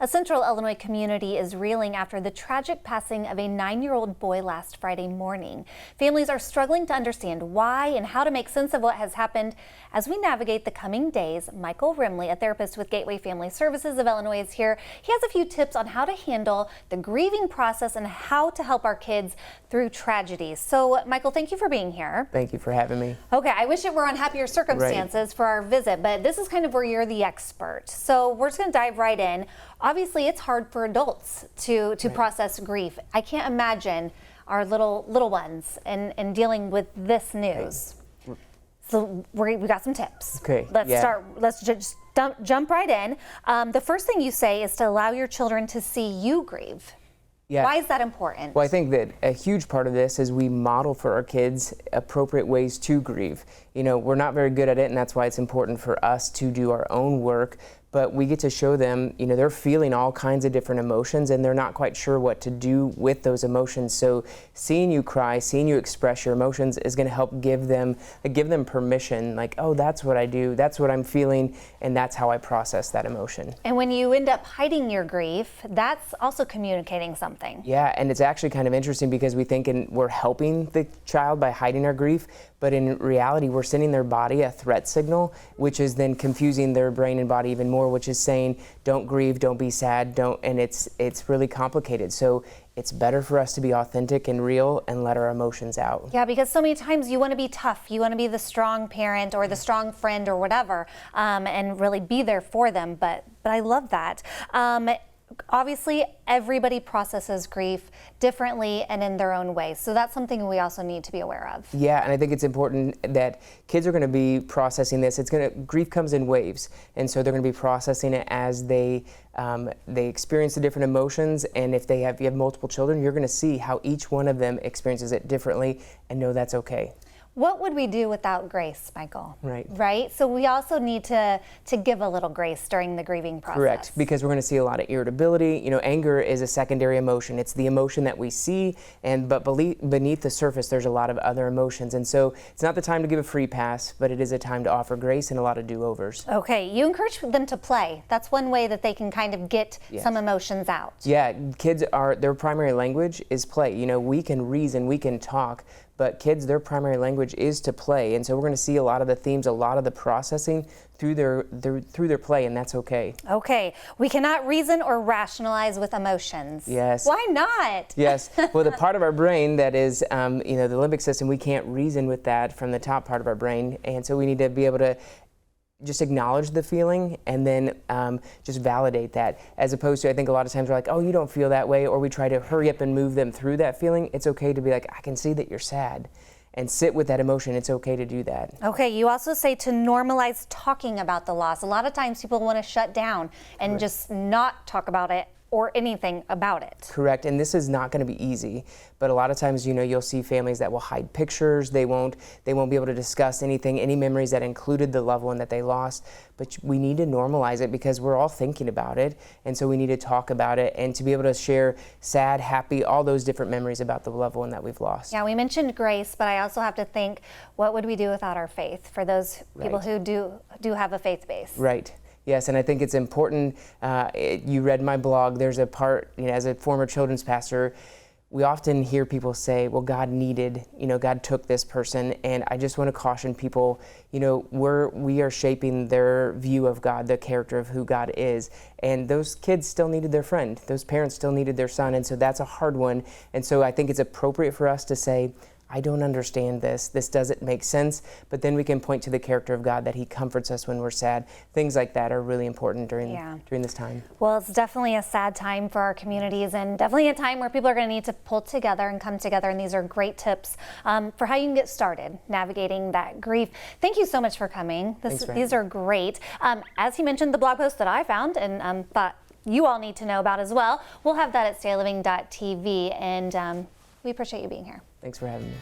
A Central Illinois community is reeling after the tragic passing of a 9-year-old boy last Friday morning. Families are struggling to understand why and how to make sense of what has happened. As we navigate the coming days, Michael Rimley, a therapist with Gateway Family Services of Illinois, is here. He has a few tips on how to handle the grieving process and how to help our kids through tragedies. So, Michael, thank you for being here. Thank you for having me. Okay, I wish it were on happier circumstances for our visit, but this is kind of where you're the expert. So we're just going to dive right in. Obviously, it's hard for adults to process grief. I can't imagine our little ones and dealing with this news. Right. So we got some tips. Okay. Let's just jump right in. The first thing you say is to allow your children to see you grieve. Yeah. Why is that important? Well, I think that a huge part of this is we model for our kids appropriate ways to grieve. You know, we're not very good at it, and that's why it's important for us to do our own work. But we get to show them, you know, they're feeling all kinds of different emotions and they're not quite sure what to do with those emotions. So seeing you cry, seeing you express your emotions is going to help give them permission, like, oh, that's what I do, that's what I'm feeling, and that's how I process that emotion. And when you end up hiding your grief, that's also communicating something. Yeah, and it's actually kind of interesting because we think we're helping the child by hiding our grief, but in reality, we're sending their body a threat signal, which is then confusing their brain and body even more, which is saying, don't grieve, don't be sad, and it's really complicated. So it's better for us to be authentic and real and let our emotions out. Yeah, because so many times you want to be tough, you want to be the strong parent or the strong friend or whatever, and really be there for them, but I love that. Obviously, everybody processes grief differently and in their own way. So that's something we also need to be aware of. Yeah, and I think it's important that kids are going to be processing this. Grief comes in waves, and so they're going to be processing it as they experience the different emotions. And if you have multiple children, you're going to see how each one of them experiences it differently, and know that's okay. What would we do without grace, Michael? Right. So we also need to give a little grace during the grieving process. Correct, because we're going to see a lot of irritability. You know, anger is a secondary emotion. It's the emotion that we see, but beneath the surface, there's a lot of other emotions. And so it's not the time to give a free pass, but it is a time to offer grace and a lot of do-overs. Okay, you encourage them to play. That's one way that they can kind of get some emotions out. Yeah, kids their primary language is play. You know, we can reason, we can talk, but kids, their primary language is to play, and so we're going to see a lot of the themes, a lot of the processing through their play, and that's okay. Okay, we cannot reason or rationalize with emotions. Yes. Why not? Yes. Well, the part of our brain that is, the limbic system, we can't reason with that from the top part of our brain, and so we need to be able to just acknowledge the feeling and then just validate that, as opposed to, I think a lot of times we're like, oh, you don't feel that way, or we try to hurry up and move them through that feeling. It's okay to be like, I can see that you're sad, and sit with that emotion. It's okay to do that. Okay, you also say to normalize talking about the loss. A lot of times people want to shut down and just not talk about it or anything about it. Correct, and this is not going to be easy, but a lot of times, you know, you'll see families that will hide pictures. They won't be able to discuss any memories that included the loved one that they lost, but we need to normalize it because we're all thinking about it, and so we need to talk about it and to be able to share sad, happy, all those different memories about the loved one that we've lost. Yeah, we mentioned grace, but I also have to think, what would we do without our faith for those people who do have a faith base? Right. Yes, and I think it's important. You read my blog. There's a part, you know, as a former children's pastor, we often hear people say, well, God took this person. And I just want to caution people, you know, we are shaping their view of God, the character of who God is. And those kids still needed their friend. Those parents still needed their son. And so that's a hard one. And so I think it's appropriate for us to say, I don't understand this. This doesn't make sense. But then we can point to the character of God, that He comforts us when we're sad. Things like that are really important during this time. Well, it's definitely a sad time for our communities, and definitely a time where people are going to need to pull together and come together. And these are great tips for how you can get started navigating that grief. Thank you so much for coming. These are great. As he mentioned, the blog post that I found and thought you all need to know about as well, we'll have that at stayliving.tv, and we appreciate you being here. Thanks for having me.